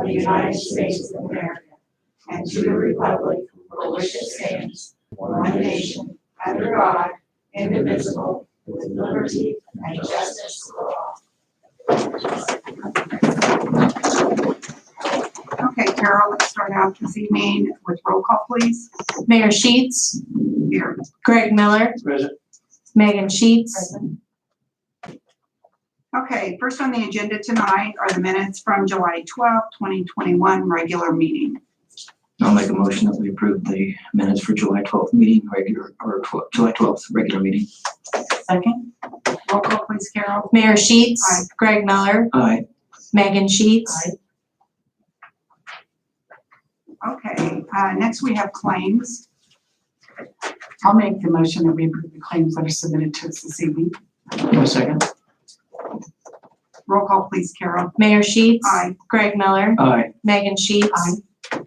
the United States of America and to the republic for which it stands, one nation, under God, indivisible, with liberty and justice for all. Okay, Carol, let's start out this evening with roll call, please. Mayor Sheets, Here. Greg Miller, Present. Megan Sheets, Okay, first on the agenda tonight are the minutes from July 12th, 2021 regular meeting. I'll make a motion that we approve the minutes for July 12th meeting, July 12th regular meeting. second. Roll call, please, Carol. Mayor Sheets, Aye. Greg Miller, Aye. Megan Sheets, Okay, next we have claims. I'll make the motion that we approve the claims that are submitted to us this evening. A second. Roll call, please, Carol. Mayor Sheets, Aye. Greg Miller, Aye. Megan Sheets, Aye.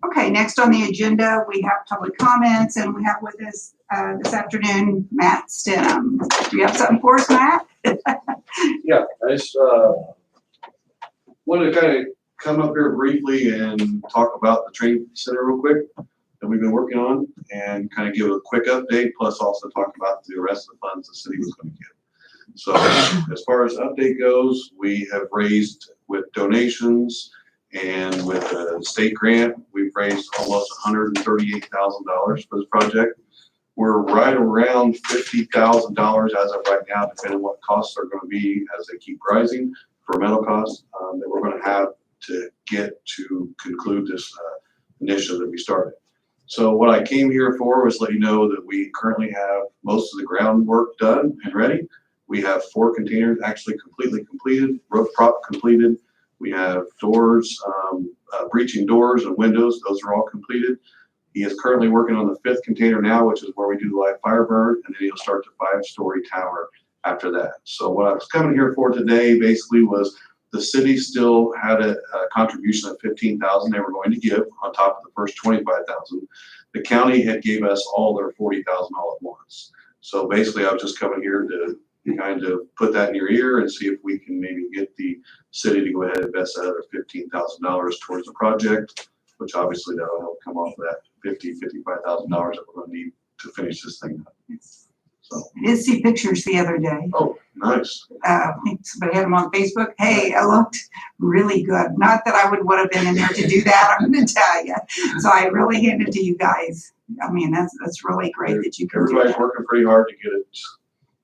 Okay, next on the agenda, we have public comments, and we have with us this afternoon, Matt Stenham. Do you have something for us, Matt? Yeah, I just wanted to kind of come up here briefly and talk about the training center real quick that we've been working on and kind of give a quick update, plus also talk about the rest of the funds the city was going to give. So as far as update goes, we have raised with donations and with a state grant, we've raised almost $138,000 for this project. We're right around $50,000 as of right now, depending on what costs are going to be as they keep rising for metal costs that we're going to have to get to conclude this initiative that we started. So what I came here for was let you know that we currently have most of the groundwork done and ready. We have 4 containers actually completely completed, roof prop completed. We have doors, breaching doors and windows. Those are all completed. He is currently working on the 5th container now, which is where we do live fire burn, and then he'll start the 5-story tower after that. So what I was coming here for today basically was the city still had a contribution of $15,000 they were going to give on top of the first $25,000. The county had gave us all their $40,000 all at once. So basically I was just coming here to kind of put that in your ear and see if we can maybe get the city to go ahead and invest that other $15,000 towards the project, which obviously that'll help come off of that $55,000 that we're going to need to finish this thing up. So. I did see pictures the other day. Oh, nice. I think somebody had them on Facebook. Hey, it looked really good. Not that I would have been in there to do that, I'm going to tell you. So I really hand it to you guys. I mean, that's really great that you can do Everybody's that. working pretty hard to get it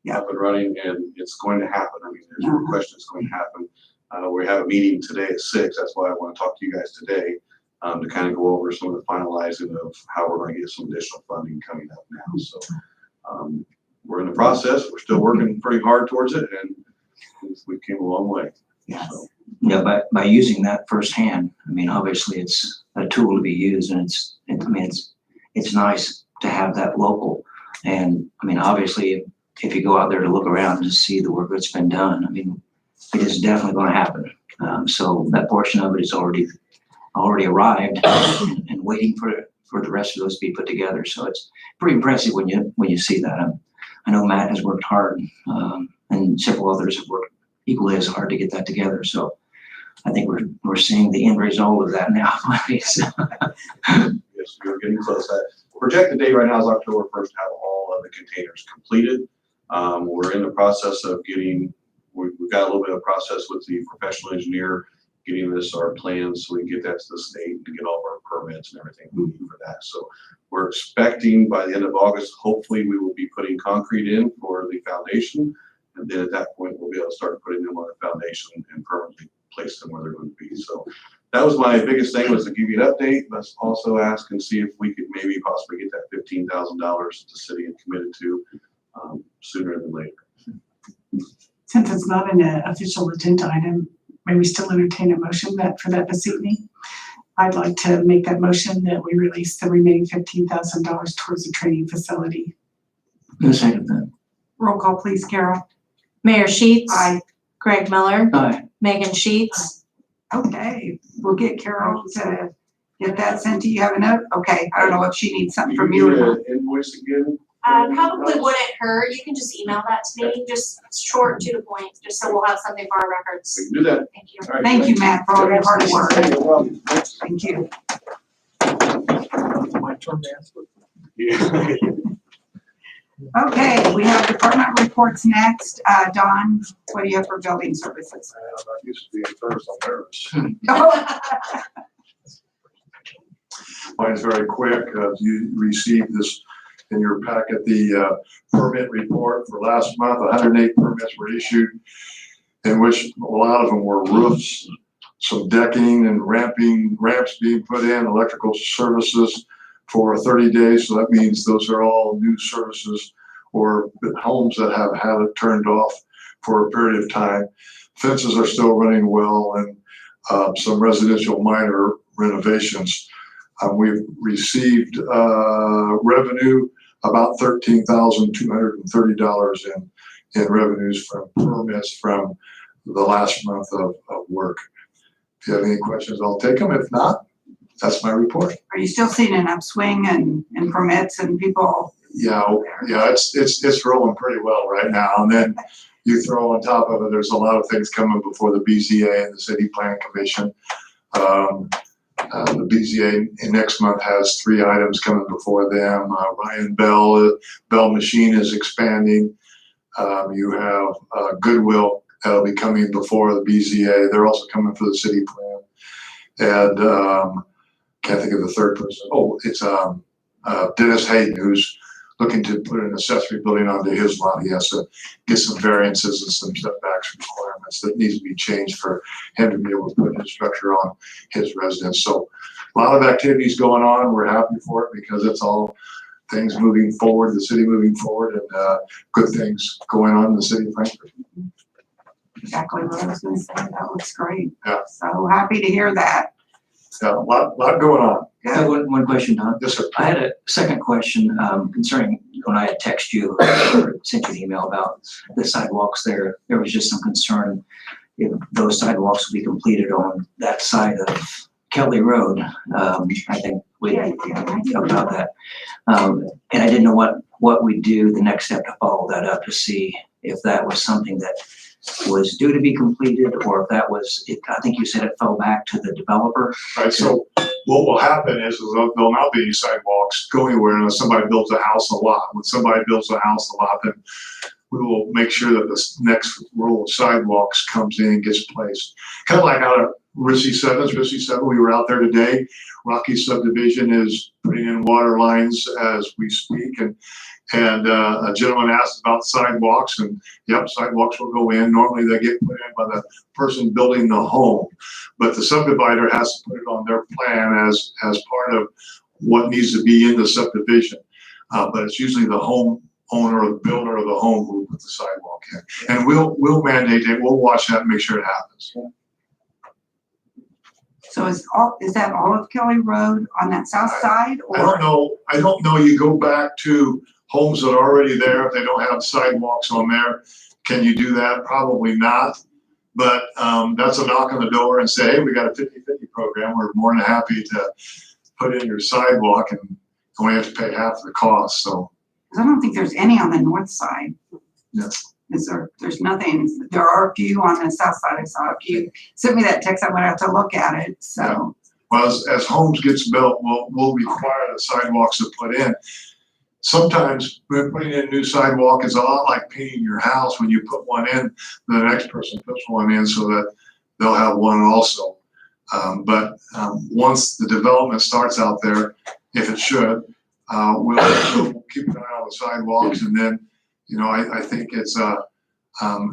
Yeah. up and running, and it's going to happen. I mean, there's no question it's going to happen. We have a meeting today at 6. That's why I want to talk to you guys today to kind of go over some of the finalizing of how we're going to get some additional funding coming up now. So we're in the process. We're still working pretty hard towards it, and we came a long way. Yes. So, Yeah, by using that firsthand, I mean, obviously it's a tool to be used, and it's nice to have that local. And I mean, obviously, if you go out there to look around and see the work that's been done, I mean, it is definitely going to happen. So that portion of it is already arrived and waiting for the rest of those to be put together. So it's pretty impressive when you see that. I know Matt has worked hard, and several others have worked equally as hard to get that together. So I think we're seeing the end result of that now. yes, we're getting close. Projected date right now is October 1st to have all of the containers completed. We're in the process of getting, we've got a little bit of process with the professional engineer, getting our plans so we can get that to the state to get all of our permits and everything we need for that. So we're expecting by the end of August, hopefully we will be putting concrete in for the foundation. And then at that point, we'll be able to start putting them on the foundation and permanently place them where they're going to be. So that was my biggest thing, was to give you an update, but also ask and see if we could maybe possibly get that $15,000 that the city had committed to sooner than later. Since it's not an official agenda item, may we still entertain a motion for that this evening? I'd like to make that motion that we release the remaining $15,000 towards the training facility. A second that. Roll call, please, Carol. Mayor Sheets, Aye. Greg Miller, Aye. Megan Sheets, Okay, we'll get Carol to get that sent to you. Have a note? Okay, I don't know if she needs something from you or not. Invoice again? Probably wouldn't hurt. You can just email that to me, just short to the point, just so we'll have something for our records. We can do that. Thank you. All right. Thank you, Matt, for all your hard work. You're welcome. Thank you. My turn to answer. Yeah. Okay, we have department reports next. Don, what do you have for building services? I'm not used to being first, I'm nervous. Mine's very quick. You received this in your packet, the permit report for last month. 108 permits were issued, in which a lot of them were roofs, some decking and ramps being put in, electrical services for 30 days. So that means those are all new services or homes that have had it turned off for a period of time. Fences are still running well, and some residential minor renovations. We've received revenue, about $13,230 in revenues from permits from the last month of work. If you have any questions, I'll take them. If not, that's my report. Are you still seeing an upswing in permits and people? Yeah, it's rolling pretty well right now. And then you throw on top of it, there's a lot of things coming before the BZA and the City Plan Commission. The BZA next month has 3 items coming before them. Ryan Bell Machine is expanding. You have Goodwill that'll be coming before the BZA. They're also coming for the City Plan. And can't think of the third person. Oh, it's Dennis Hayden, who's looking to put an accessory building onto his lot. He has to get some variances and some setbacks requirements that needs to be changed for him to be able to put his structure on his residence. So a lot of activities going on. We're happy for it because it's all things moving forward, the city moving forward, and good things going on in the city of Frankfort. Exactly what I was gonna say. That looks great. Yeah. So happy to hear that. Yeah, a lot going on. I have one question, Don. Yes, sir. I had a second question concerning when I had texted you or sent you an email about the sidewalks there. There was just some concern if those sidewalks would be completed on that side of Kelly Road. I think we talked about that. And I didn't know what we do, the next step to follow that up to see if that was something that was due to be completed or if that was, I think you said it fell back to the developer. Right, so what will happen is there'll not be any sidewalks go anywhere unless somebody builds a house on a lot. When somebody builds a house on a lot, then we will make sure that this next row of sidewalks comes in and gets placed. Kind of like out of Rissy 7, we were out there today. Rocky Subdivision is putting in water lines as we speak, and a gentleman asked about sidewalks, and yep, sidewalks will go in. Normally they get put in by the person building the home, but the subdivider has to put it on their plan as part of what needs to be in the subdivision. But it's usually the home owner or the builder of the home who put the sidewalk in, and we'll mandate it. We'll watch that and make sure it happens. So is that all of Kelly Road on that south side I don't or? know. You go back to homes that are already there. If they don't have sidewalks on there, can you do that? Probably not. But that's a knock on the door and say, hey, we got a 50-50 program. We're more than happy to put in your sidewalk and only have to pay half the cost. So 'Cause I don't think there's any on the north side. yeah. Is there? There's nothing. There are a few on the south side. I saw a few. Sent me that text. I'm gonna have to look at it. So. Well, as homes gets built, we'll require the sidewalks to put in. Sometimes putting in a new sidewalk is a lot like painting your house. When you put one in, the next person puts one in so that they'll have one also. But once the development starts out there, if it should, we'll keep an eye on the sidewalks. And then, I think it's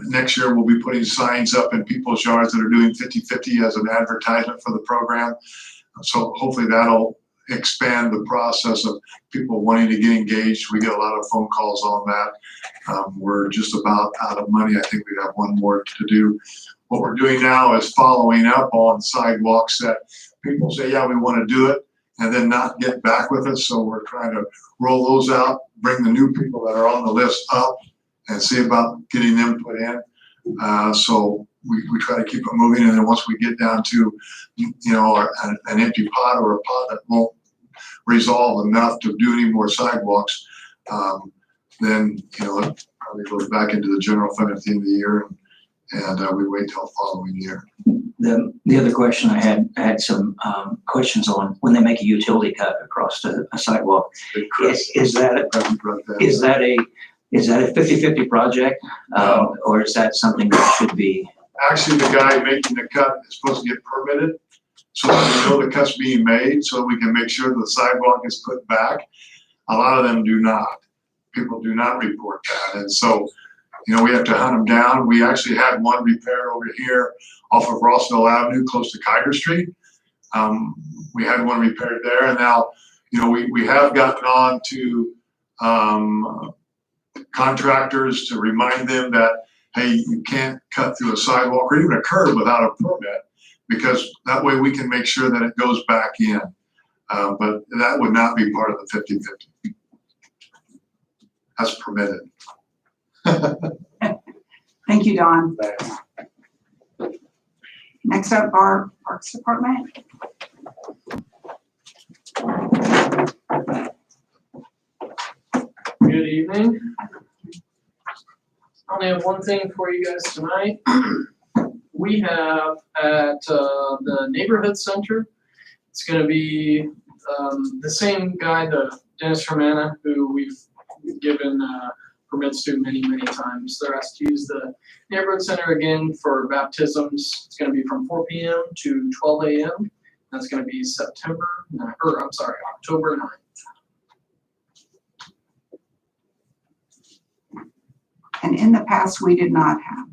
next year we'll be putting signs up in people's yards that are doing 50-50 as an advertisement for the program. So hopefully that'll expand the process of people wanting to get engaged. We get a lot of phone calls on that. We're just about out of money. I think we have one more to do. What we're doing now is following up on sidewalks that people say, yeah, we want to do it, and then not get back with us. So we're trying to roll those out, bring the new people that are on the list up and see about getting them put in. So we try to keep it moving. And then once we get down to, an empty pot or a pot that won't resolve enough to do any more sidewalks, then, it probably goes back into the general fund at the end of the year, and we wait till the following year. The other question I had some questions on when they make a utility cut across a sidewalk. Big Chris Is that hasn't brought that is up. that a 50-50 project, or is that something that should be? Actually, the guy making the cut is supposed to get permitted, so that we know the cut's being made, so we can make sure the sidewalk is put back. A lot of them do not. People do not report that, and so, we have to hunt them down. We actually had one repaired over here off of Rossville Avenue, close to Kiger Street. We had one repaired there, and now, we have gotten on to contractors to remind them that, hey, you can't cut through a sidewalk or even a curb without a permit, because that way we can make sure that it goes back in. But that would not be part of the 50-50. That's permitted. Thank you, Don. Next up, our Parks Department. Good evening. I only have one thing for you guys tonight. We have at the neighborhood center, it's gonna be the same guy, the Dennis Hermana, who we've given permits to many, many times. They're asked to use the neighborhood center again for baptisms. It's gonna be from 4 p.m. to 12 a.m. That's gonna be October 9th. And in the past, we did not have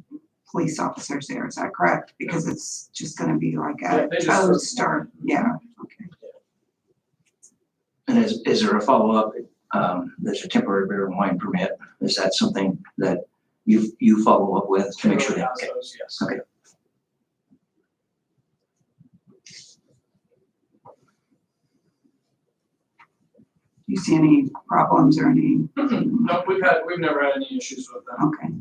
police officers there, is that correct? Because it's just gonna be like Yeah, a they just- toast or, yeah, okay. And is there a follow-up? There's a temporary beer and wine permit. Is that something that you follow up with to make sure that? Okay. Yes. Okay. Do you see any problems or any, No, we've never had any issues with them. okay.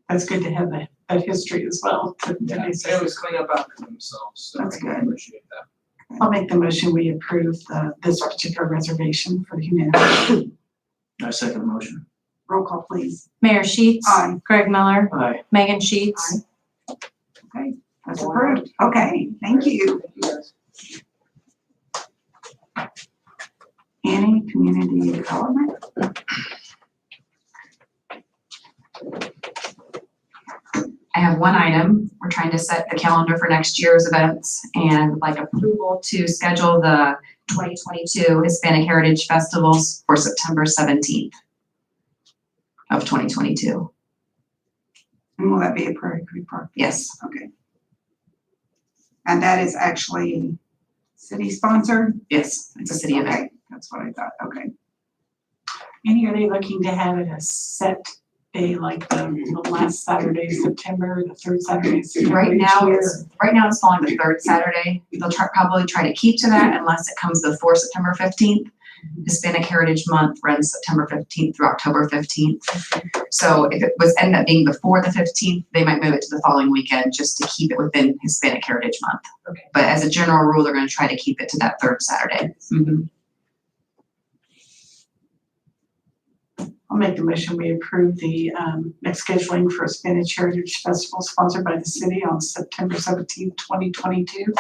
That's good to have that history as well. Yeah, they always clean up after themselves, so That's I good. appreciate that. I'll make the motion, we approve this particular reservation for the humanity. I second the motion. Roll call, please. Mayor Sheets. Aye. Greg Miller. Aye. Megan Sheets. Okay, that's approved. Okay, thank you. Thank you, guys. Annie, Community Development. I have one item. We're trying to set the calendar for next year's events and would like approval to schedule the 2022 Hispanic Heritage Festivals for September 17th of 2022. And will that be a Prairie Creek Park? Yes. Okay. And that is actually city sponsored? Yes, it's a city event. Okay, that's what I thought, okay. Annie, are they looking to have it a set day, like the last Saturday of September, the third Saturday of September Right each now, year? it's falling the third Saturday. They'll probably try to keep to that unless it comes before September 15th. Hispanic Heritage Month runs September 15th through October 15th. So if it was end up being before the 15th, they might move it to the following weekend just to keep it within Hispanic Heritage Month. Okay. But as a general rule, they're gonna try to keep it to that third Saturday. Mhm. I'll make the motion, we approve the next scheduling for Hispanic Heritage Festival sponsored by the city on September 17th, 2022.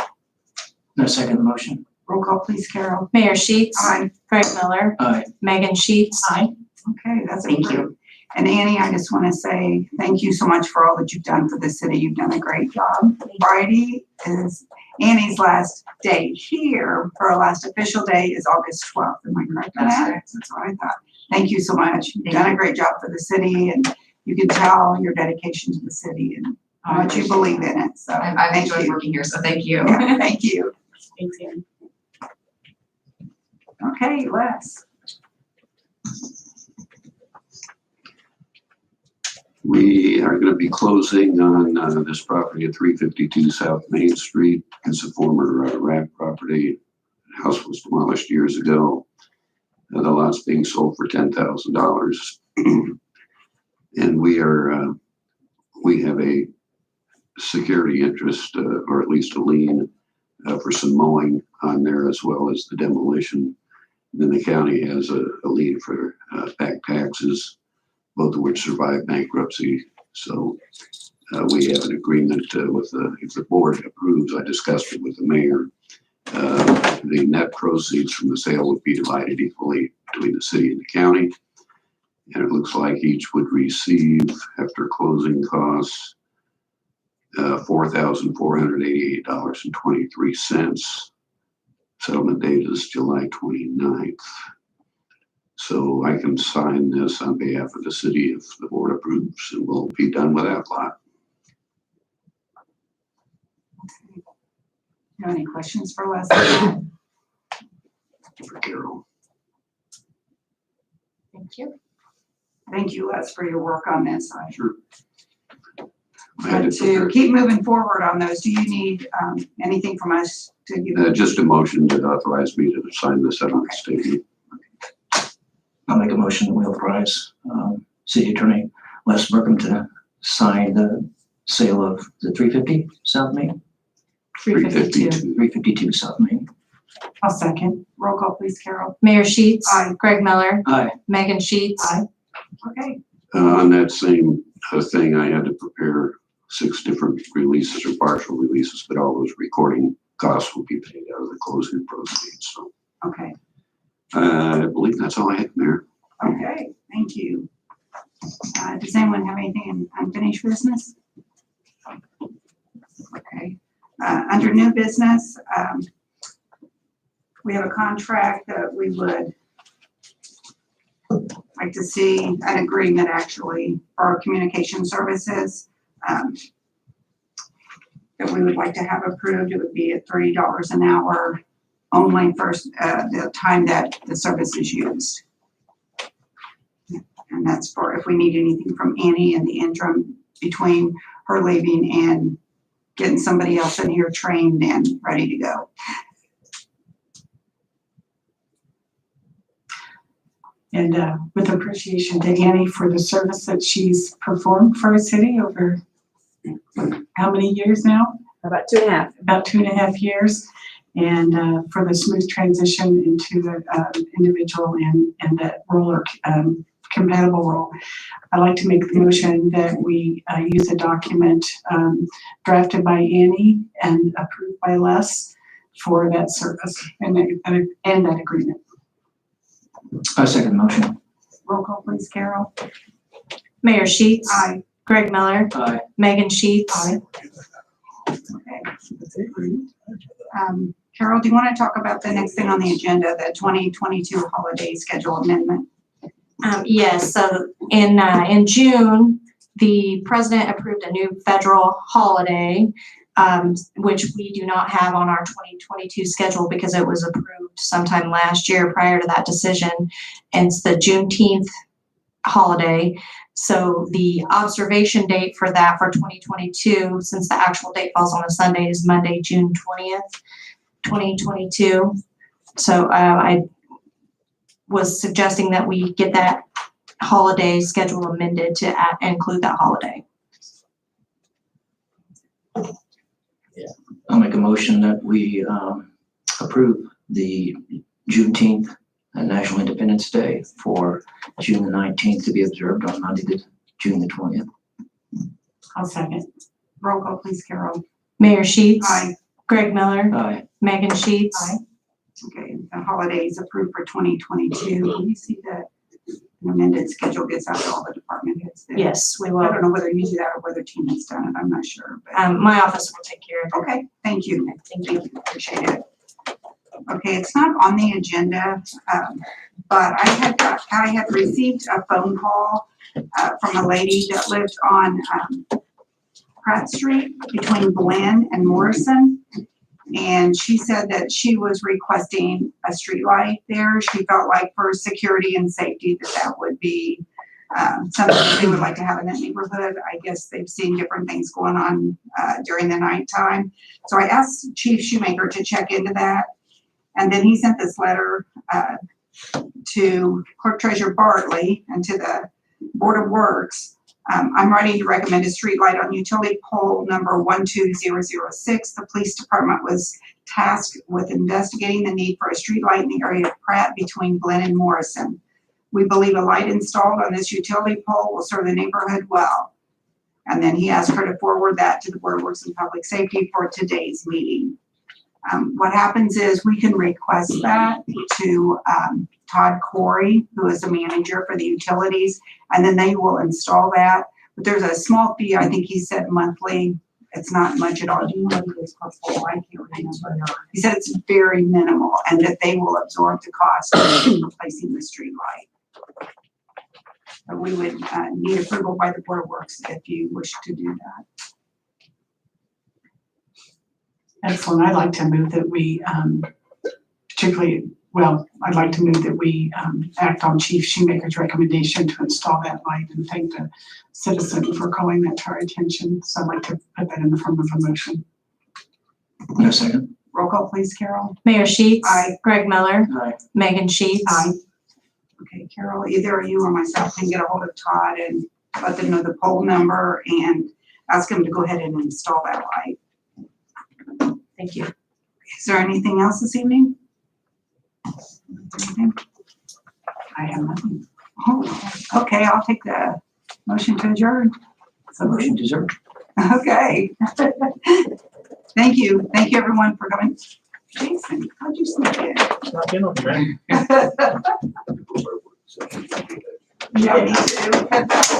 I second the motion. Roll call, please, Carol. Mayor Sheets. Aye. Greg Miller. Aye. Megan Sheets. Aye. Okay, that's Thank you. approved. And Annie, I just want to say thank you so much for all that you've done for the city. You've done a great job. Friday is Annie's last day here. Her last official day is August 12th. Am I correct on That's that? correct. That's what I thought. Thank you so much. You've Thank done a you. great job for the city, and you can tell your dedication to the city and how much you believe in it. So I've thank enjoyed you. working here, so thank you. Yeah, thank you. Thanks, Annie. Okay, Les. We are going to be closing on this property at 352 South Main Street. It's a former RAD property. The house was demolished years ago. The lot's being sold for $10,000. And we have a security interest, or at least a lien for some mowing on there, as well as the demolition. Then the county has a lien for back taxes, both of which survived bankruptcy. So we have an agreement with if the board approves, I discussed it with the mayor. The net proceeds from the sale would be divided equally between the city and the county. And it looks like each would receive, after closing costs, $4,488.23. Settlement date is July 29th. So I can sign this on behalf of the city if the board approves, and we'll be done with that lot. You have any questions for Leslie? For Carol. Thank you. Thank you, Les, for your work on this. I Sure. I had want to to prepare- keep moving forward on those. Do you need anything from us to give? Just a motion to authorize me to sign the settlement statement. I'll make a motion that we authorize, City Attorney Les Burkham to sign the sale of the 350 South Main, 352. 352 South Main. I'll second. Roll call, please, Carol. Mayor Sheets. Aye. Greg Miller. Aye. Megan Sheets. Aye. Okay, On that same thing, I had to prepare 6 different releases or partial releases, but all those recording costs will be paid out of the closing proceeds. So okay, I believe that's all I have, Mayor. okay, thank you. Does anyone have anything in unfinished business? Okay, under new business, we have a contract that we would like to see an agreement actually for our communication services. That we would like to have approved. It would be at $30 an hour only for the time that the service is used. And that's for if we need anything from Annie in the interim between her leaving and getting somebody else in here trained and ready to go. And with appreciation to Annie for the service that she's performed for our city over how many years now? About 2.5. About 2.5 years. And for the smooth transition into the individual and that role or compatible role. I'd like to make the motion that we use a document drafted by Annie and approved by Les for that service and that agreement. I second the motion. Roll call, please, Carol. Mayor Sheets. Aye. Greg Miller. Aye. Megan Sheets. Aye. Okay. Carol, do you want to talk about the next thing on the agenda, the 2022 holiday schedule amendment? Yes, so in June, the president approved a new federal holiday, which we do not have on our 2022 schedule because it was approved sometime last year prior to that decision. And it's the Juneteenth holiday. So the observation date for that for 2022, since the actual date falls on a Sunday, is Monday, June 20th, 2022. So I was suggesting that we get that holiday schedule amended to include that holiday. I'll make a motion that we approve the Juneteenth and National Independence Day for June the 19th to be observed on Monday, June the 20th. I'll second. Roll call, please, Carol. Mayor Sheets. Aye. Greg Miller. Aye. Megan Sheets. Aye. Okay, the holiday is approved for 2022. Can you see that an amended schedule gets out to all the department heads there? Yes, we I will. don't know whether you do that or whether team has done it. I'm not sure, but. My office will take care of it. Okay, thank you. Thank you. Appreciate it. Okay, it's not on the agenda, but I had received a phone call from a lady that lived on Pratt Street between Glen and Morrison. And she said that she was requesting a street light there. She felt like for security and safety that would be something that they would like to have in that neighborhood. I guess they've seen different things going on during the nighttime. So I asked Chief Shoemaker to check into that. And then he sent this letter to Clerk Treasurer Bartley and to the Board of Works I'm ready to recommend a streetlight on utility pole number 12006. The police department was tasked with investigating the need for a streetlight in the area of Pratt between Glen and Morrison. We believe a light installed on this utility pole will serve the neighborhood well. And then he asked her to forward that to the Board of Works and Public Safety for today's meeting. What happens is we can request that to Todd Corey, who is the manager for the utilities, and then they will install that. But there's a small fee, I think he said monthly. It's not much at all. Do you know what it is per pole? I can't remember. He said it's very minimal and that they will absorb the cost of replacing the street light. But we would need approval by the Board of Works if you wish to do that. Excellent. I'd like to move that we, I'd like to move that we act on Chief Shoemaker's recommendation to install that light and thank the citizen for calling that to our attention. So I'd like to put that in the form of a motion. No second. Roll call, please, Carol. Mayor Sheets. Aye. Greg Miller. Aye. Megan Sheets. Aye. Okay, Carol, either you or myself can get a hold of Todd and let them know the poll number and ask him to go ahead and install that light. Thank you. Is there anything else this evening? Anything? I have nothing. Oh, okay, I'll take the motion to adjourn. So motion deserved. Okay. Thank you. Thank you, everyone, for coming. Jason, how'd you sneak in? Not in on the man. Yeah, me too.